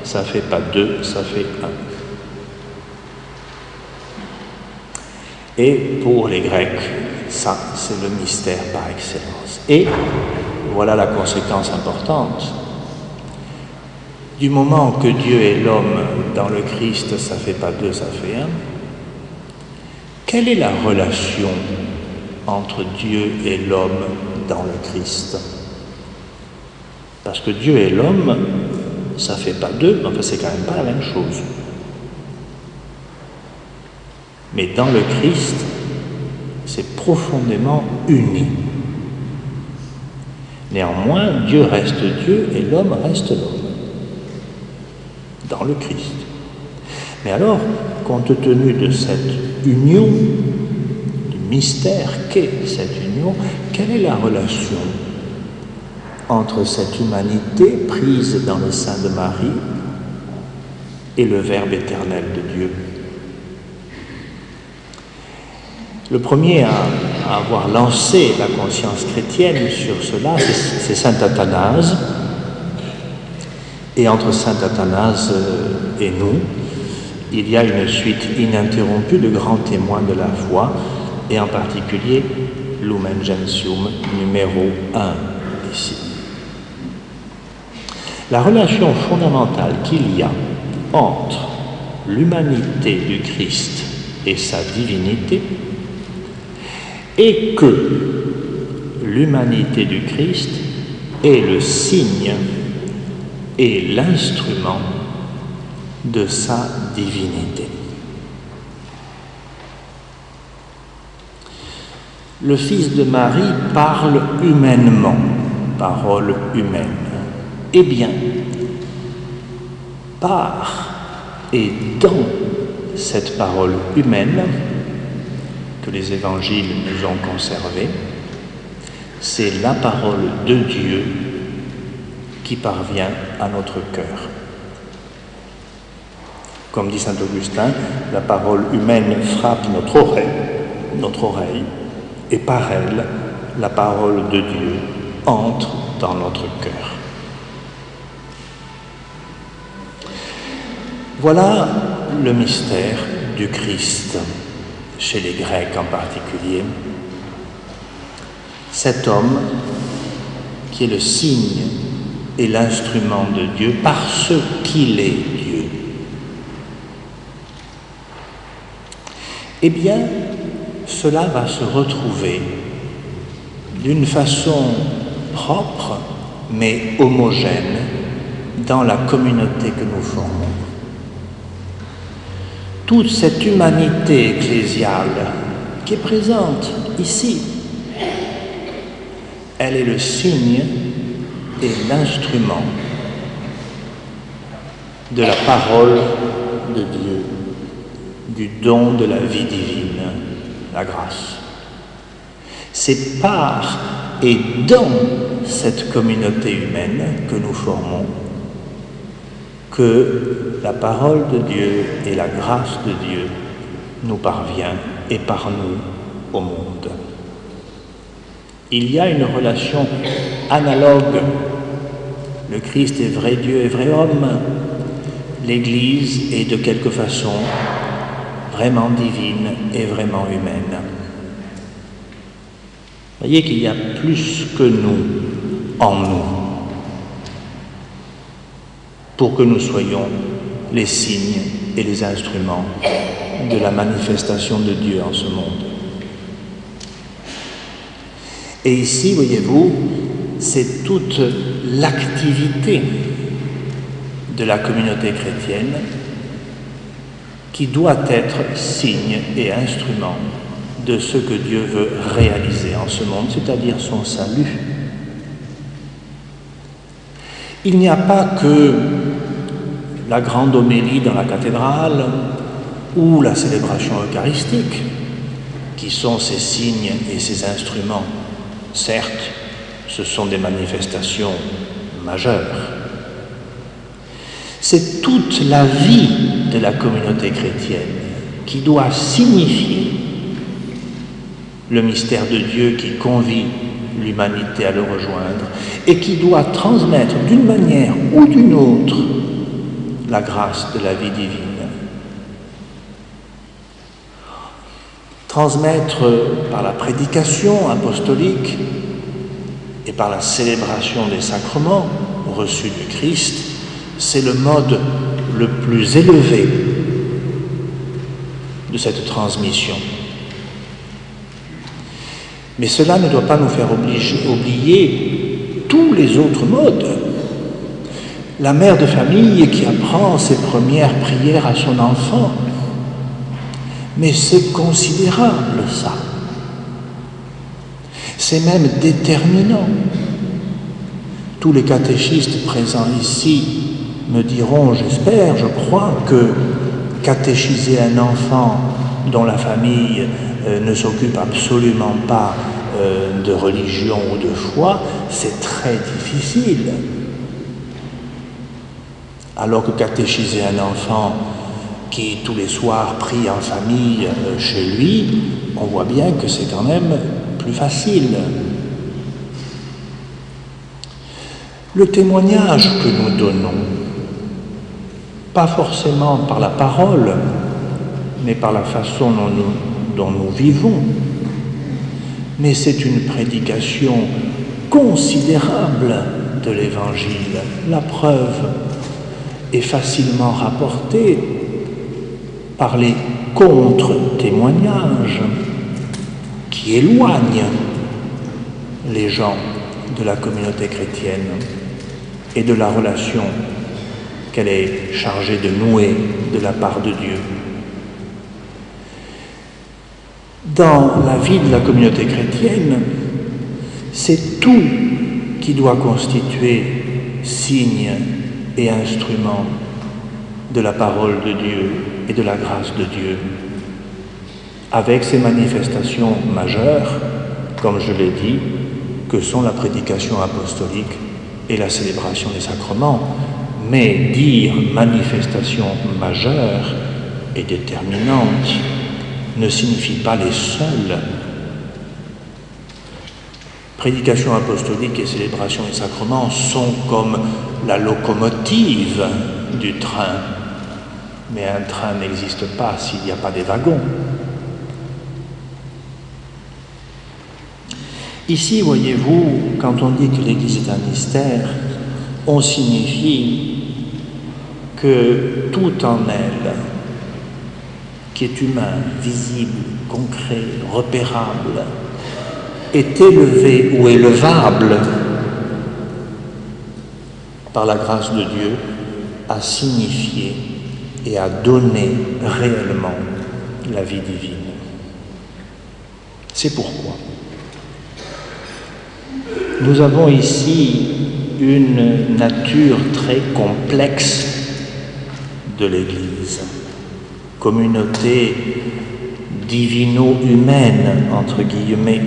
ça ne fait pas deux, ça fait un. Et pour les Grecs, ça, c'est le mystère par excellence. Et voilà la conséquence importante. Du moment que Dieu et l'homme dans le Christ, ça ne fait pas deux, ça fait un, quelle est la relation entre Dieu et l'homme dans le Christ? Parce que Dieu et l'homme, ça ne fait pas deux, mais enfin c'est quand même pas la même chose. Mais dans le Christ, c'est profondément uni. Néanmoins, Dieu reste Dieu et l'homme reste l'homme. Dans le Christ. Mais alors, compte tenu de cette union, du mystère qu'est cette union, quelle est la relation entre cette humanité prise dans le sein de Marie et le Verbe éternel de Dieu. Le premier à avoir lancé la conscience chrétienne sur cela, c'est saint Athanase. Et entre saint Athanase et nous, il y a une suite ininterrompue de grands témoins de la foi, et en particulier Lumen Gentium numéro 1 ici. La relation fondamentale qu'il y a entre l'humanité du Christ et sa divinité est que l'humanité du Christ est le signe et l'instrument de sa divinité. Le Fils de Marie parle humainement, parole humaine. Eh bien, par et dans cette parole humaine que les évangiles nous ont conservée, c'est la parole de Dieu qui parvient à notre cœur. Comme dit saint Augustin, la parole humaine frappe notre oreille, et par elle, la parole de Dieu entre dans notre cœur. Voilà le mystère du Christ, chez les Grecs en particulier. Cet homme qui est le signe et l'instrument de Dieu parce qu'il est Dieu. Eh bien, cela va se retrouver d'une façon propre mais homogène dans la communauté que nous formons. Toute cette humanité ecclésiale qui est présente ici, elle est le signe et l'instrument de la parole de Dieu, du don de la vie divine, la grâce. C'est par et dans cette communauté humaine que nous formons que la parole de Dieu et la grâce de Dieu nous parvient et par nous au monde. Il y a une relation analogue. Le Christ est vrai Dieu et vrai homme. L'Église est de quelque façon vraiment divine et vraiment humaine. Voyez qu'il y a plus que nous en nous pour que nous soyons les signes et les instruments de la manifestation de Dieu en ce monde. Et ici, voyez-vous, c'est toute l'activité de la communauté chrétienne qui doit être signe et instrument de ce que Dieu veut réaliser en ce monde, c'est-à-dire son salut. Il n'y a pas que la grande homélie dans la cathédrale ou la célébration eucharistique qui sont ces signes et ces instruments. Certes, ce sont des manifestations majeures. C'est toute la vie de la communauté chrétienne qui doit signifier le mystère de Dieu qui convie l'humanité à le rejoindre et qui doit transmettre d'une manière ou d'une autre la grâce de la vie divine. Transmettre par la prédication apostolique et par la célébration des sacrements reçus du Christ, c'est le mode le plus élevé de cette transmission. Mais cela ne doit pas nous faire oublier tous les autres modes. La mère de famille qui apprend ses premières prières à son enfant, mais c'est considérable ça. C'est même déterminant. Tous les catéchistes présents ici me diront, j'espère, je crois, que catéchiser un enfant dont la famille ne s'occupe absolument pas de religion ou de foi, c'est très difficile. Alors que catéchiser un enfant qui tous les soirs prie en famille chez lui, on voit bien que c'est quand même plus facile. Le témoignage que nous donnons, pas forcément par la parole, mais par la façon dont nous vivons, mais c'est une prédication considérable de l'Évangile. La preuve est facilement rapportée par les contre-témoignages qui éloignent les gens de la communauté chrétienne et de la relation qu'elle est chargée de nouer de la part de Dieu. Dans la vie de la communauté chrétienne, c'est tout qui doit constituer signe et instrument de la parole de Dieu et de la grâce de Dieu, avec ces manifestations majeures, comme je l'ai dit, que sont la prédication apostolique et la célébration des sacrements. Mais dire manifestation majeure et déterminante ne signifie pas les seules. Prédication apostolique et célébration des sacrements sont comme la locomotive du train. Mais un train n'existe pas s'il n'y a pas des wagons. Ici, voyez-vous, quand on dit que l'Église est un mystère, on signifie que tout en elle, qui est humain, visible, concret, repérable, est élevé ou élevable par la grâce de Dieu à signifier et à donner réellement la vie divine. C'est pourquoi nous avons ici une nature très complexe de l'Église, communauté divino-humaine, entre guillemets.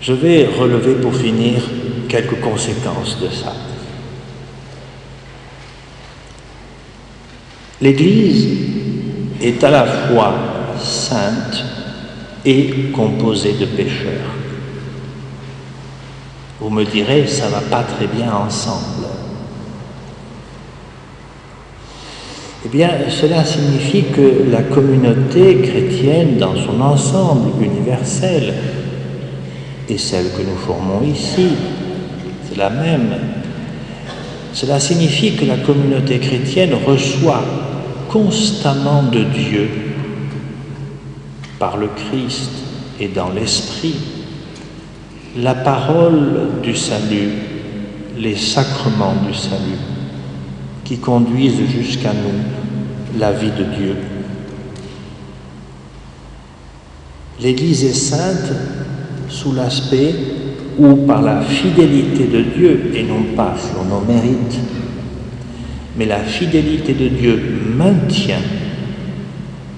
Je vais relever pour finir quelques conséquences de ça. L'Église est à la fois sainte et composée de pécheurs. Vous me direz, ça ne va pas très bien ensemble. Eh bien, cela signifie que la communauté chrétienne dans son ensemble universel, et celle que nous formons ici, c'est la même. Cela signifie que la communauté chrétienne reçoit constamment de Dieu, par le Christ et dans l'Esprit, la parole du salut, les sacrements du salut, qui conduisent jusqu'à nous la vie de Dieu. L'Église est sainte sous l'aspect où, par la fidélité de Dieu, et non pas sur nos mérites, mais la fidélité de Dieu maintient,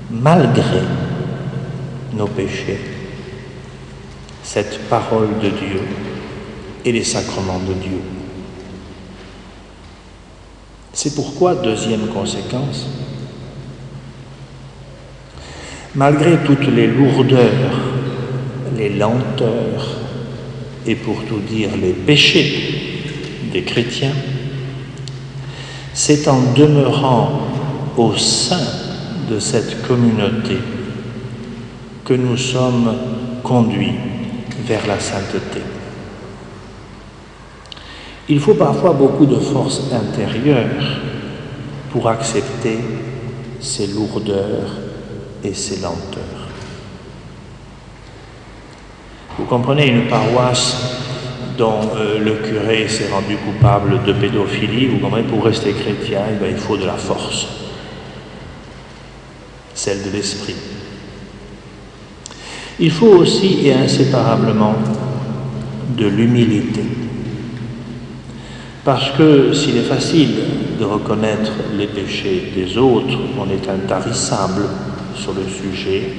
malgré nos péchés, cette parole de Dieu et les sacrements de Dieu. C'est pourquoi, deuxième conséquence, malgré toutes les lourdeurs, les lenteurs et pour tout dire les péchés des chrétiens, c'est en demeurant au sein de cette communauté que nous sommes conduits vers la sainteté. Il faut parfois beaucoup de force intérieure pour accepter ces lourdeurs et ces lenteurs. Vous comprenez, une paroisse dont le curé s'est rendu coupable de pédophilie, vous comprenez, pour rester chrétien, il faut de la force, celle de l'esprit. Il faut aussi et inséparablement de l'humilité. Parce que s'il est facile de reconnaître les péchés des autres, on est intarissable sur le sujet,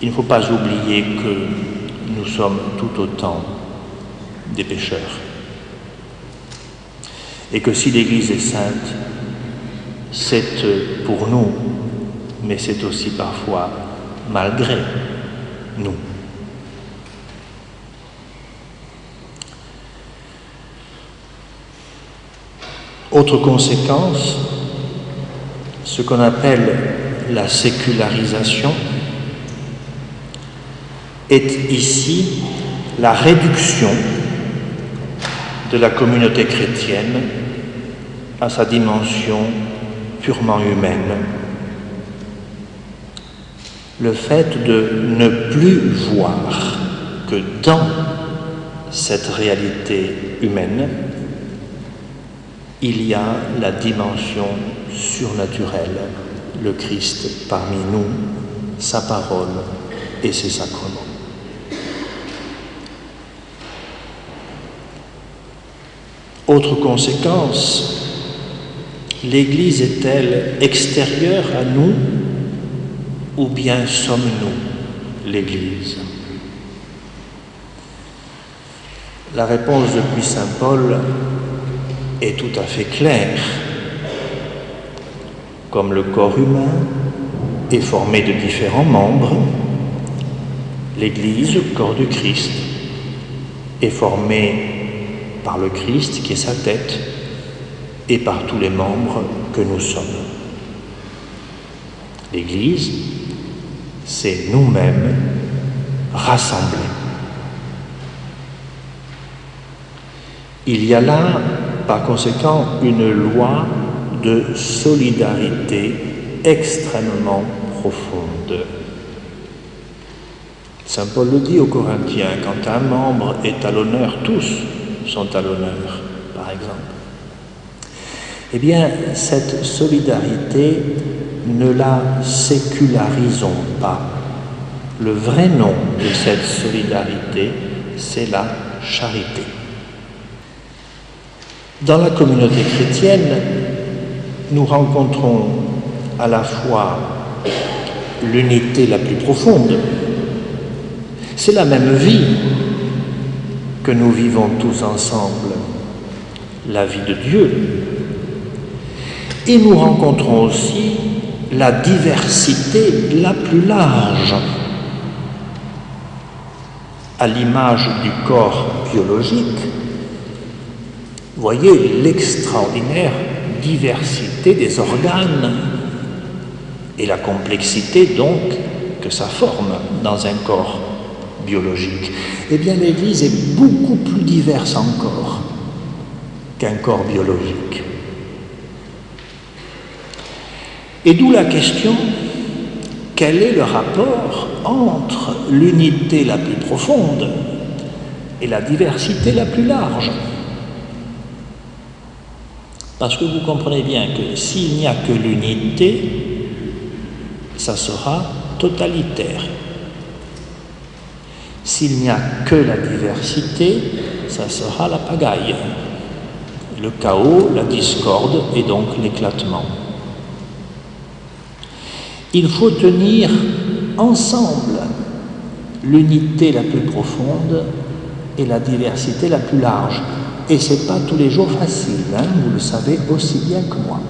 il ne faut pas oublier que nous sommes tout autant des pécheurs. Et que si l'Église est sainte, c'est pour nous, mais c'est aussi parfois malgré nous. Autre conséquence, ce qu'on appelle la sécularisation est ici la réduction de la communauté chrétienne à sa dimension purement humaine. Le fait de ne plus voir que dans cette réalité humaine, il y a la dimension surnaturelle, le Christ parmi nous, sa parole et ses sacrements. Autre conséquence, l'Église est-elle extérieure à nous ou bien sommes-nous l'Église? La réponse depuis saint Paul est tout à fait claire. Comme le corps humain est formé de différents membres, l'Église, le corps du Christ, est formée par le Christ qui est sa tête et par tous les membres que nous sommes. L'Église, c'est nous-mêmes rassemblés. Il y a là, par conséquent, une loi de solidarité extrêmement profonde. Saint Paul le dit aux Corinthiens, quand un membre est à l'honneur, tous sont à l'honneur, par exemple. Eh bien, cette solidarité, ne la sécularisons pas. Le vrai nom de cette solidarité, c'est la charité. Dans la communauté chrétienne, nous rencontrons à la fois l'unité la plus profonde. C'est la même vie que nous vivons tous ensemble, la vie de Dieu. Et nous rencontrons aussi la diversité la plus large, à l'image du corps biologique. Voyez l'extraordinaire diversité des organes et la complexité donc que ça forme dans un corps biologique. Eh bien, l'Église est beaucoup plus diverse encore qu'un corps biologique. Et d'où la question, quel est le rapport entre l'unité la plus profonde et la diversité la plus large? Parce que vous comprenez bien que s'il n'y a que l'unité, ça sera totalitaire. S'il n'y a que la diversité, ça sera la pagaille, le chaos, la discorde et donc l'éclatement. Il faut tenir ensemble l'unité la plus profonde et la diversité la plus large. Et ce n'est pas tous les jours facile, hein, vous le savez aussi bien que moi.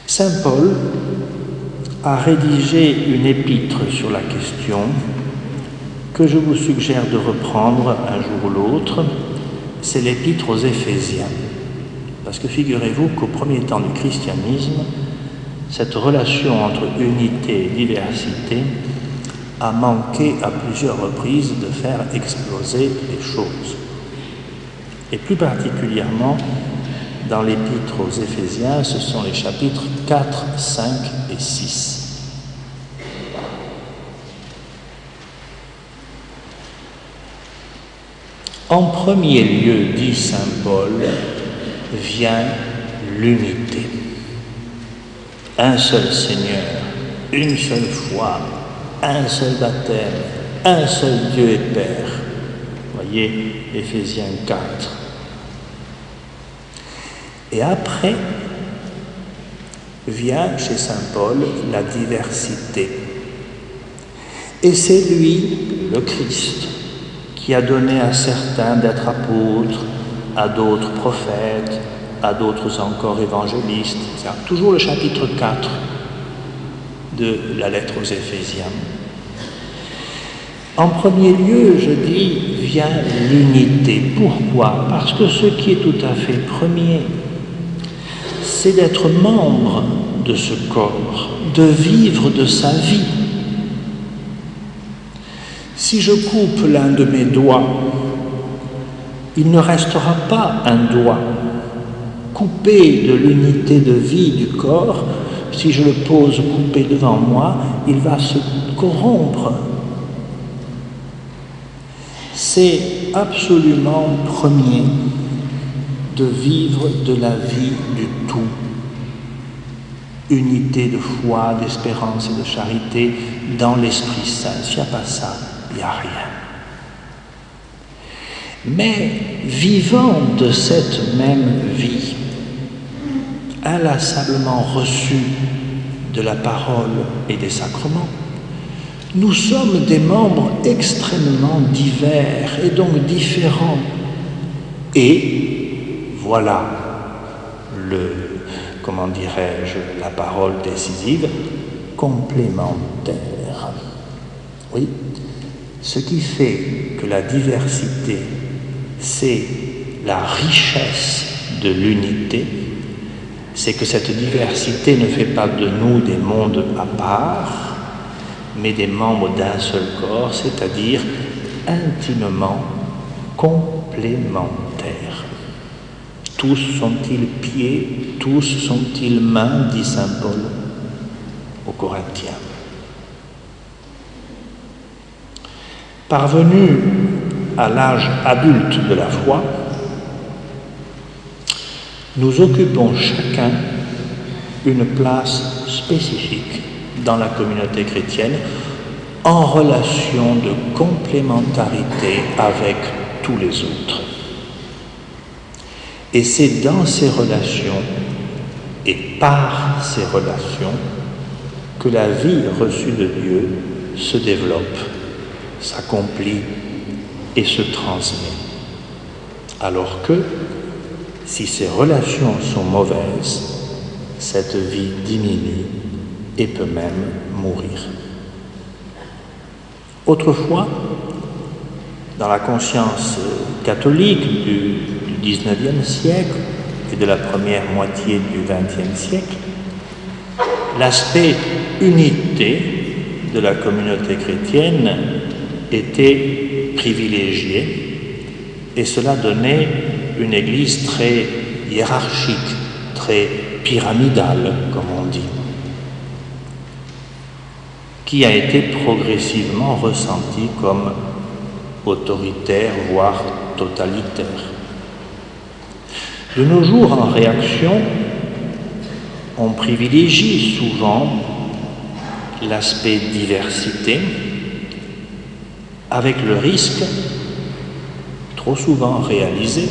Saint Paul a rédigé une épître sur la question que je vous suggère de reprendre un jour ou l'autre. C'est l'épître aux Éphésiens. Parce que figurez-vous qu'au premier temps du christianisme, cette relation entre unité et diversité a manqué à plusieurs reprises de faire exploser les choses. Et plus particulièrement, dans l'épître aux Éphésiens, ce sont les chapitres 4, 5 et 6. En premier lieu, dit saint Paul, vient l'unité. Un seul Seigneur, une seule foi, un seul baptême, un seul Dieu et Père. Voyez, Éphésiens 4. Et après, vient chez saint Paul la diversité. Et c'est lui, le Christ, qui a donné à certains d'être apôtres, à d'autres prophètes, à d'autres encore évangélistes. C'est toujours le chapitre 4 de la lettre aux Éphésiens. En premier lieu, je dis, vient l'unité. Pourquoi? Parce que ce qui est tout à fait premier, c'est d'être membre de ce corps, de vivre de sa vie. Si je coupe l'un de mes doigts, il ne restera pas un doigt. Coupé de l'unité de vie du corps, si je le pose coupé devant moi, il va se corrompre. C'est absolument premier de vivre de la vie du tout. Unité de foi, d'espérance et de charité dans l'Esprit Saint. S'il n'y a pas ça, il n'y a rien. Mais vivant de cette même vie, inlassablement reçue de la parole et des sacrements, nous sommes des membres extrêmement divers et donc différents. Et voilà comment dirais-je, la parole décisive, complémentaire. Oui, ce qui fait que la diversité, c'est la richesse de l'unité, c'est que cette diversité ne fait pas de nous des mondes à part, mais des membres d'un seul corps, c'est-à-dire intimement complémentaires. Tous sont-ils pieds, tous sont-ils mains, dit saint Paul aux Corinthiens. Parvenus à l'âge adulte de la foi, nous occupons chacun une place spécifique dans la communauté chrétienne en relation de complémentarité avec tous les autres. Et c'est dans ces relations et par ces relations que la vie reçue de Dieu se développe, s'accomplit et se transmet. Alors que, si ces relations sont mauvaises, cette vie diminue et peut même mourir. Autrefois, dans la conscience catholique du XIXe siècle et de la première moitié du XXe siècle, l'aspect unité de la communauté chrétienne était privilégié et cela donnait une église très hiérarchique, très pyramidale, comme on dit, qui a été progressivement ressentie comme autoritaire, voire totalitaire. De nos jours, en réaction, on privilégie souvent l'aspect diversité, avec le risque, trop souvent réalisé,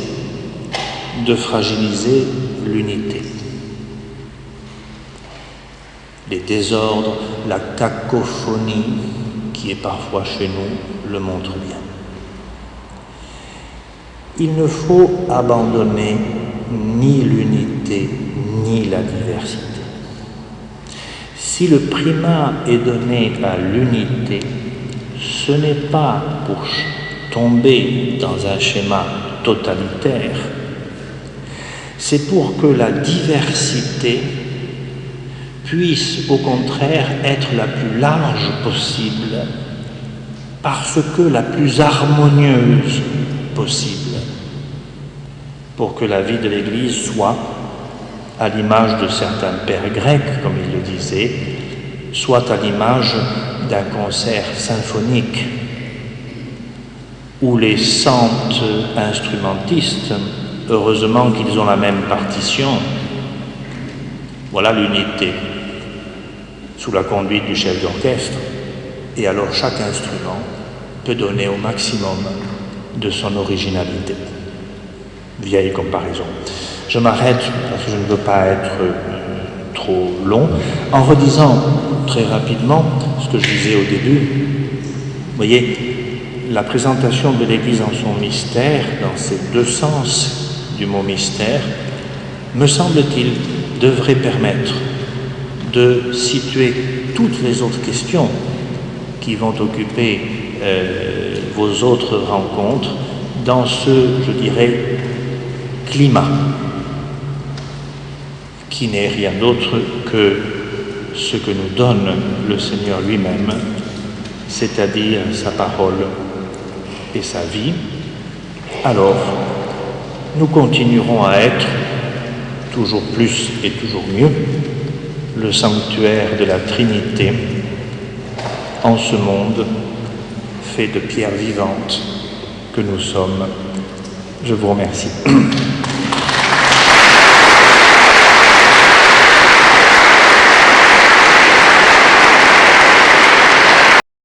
de fragiliser l'unité. Les désordres, la cacophonie qui est parfois chez nous le montrent bien. Il ne faut abandonner ni l'unité ni la diversité. Si le primat est donné à l'unité, ce n'est pas pour tomber dans un schéma totalitaire, c'est pour que la diversité puisse au contraire être la plus large possible, parce que la plus harmonieuse possible, pour que la vie de l'Église soit, à l'image de certains pères grecs, comme ils le disaient, soit à l'image d'un concert symphonique où les 100 instrumentistes, heureusement qu'ils ont la même partition, voilà l'unité, sous la conduite du chef d'orchestre, et alors chaque instrument peut donner au maximum de son originalité. Vieille comparaison. Je m'arrête parce que je ne veux pas être trop long, en redisant très rapidement ce que je disais au début. Vous voyez, la présentation de l'Église en son mystère, dans ces deux sens du mot mystère, me semble-t-il, devrait permettre de situer toutes les autres questions qui vont occuper vos autres rencontres dans ce, je dirais, climat qui n'est rien d'autre que ce que nous donne le Seigneur lui-même, c'est-à-dire sa parole et sa vie. Alors, nous continuerons à être toujours plus et toujours mieux le sanctuaire de la Trinité en ce monde fait de pierres vivantes que nous sommes. Je vous remercie.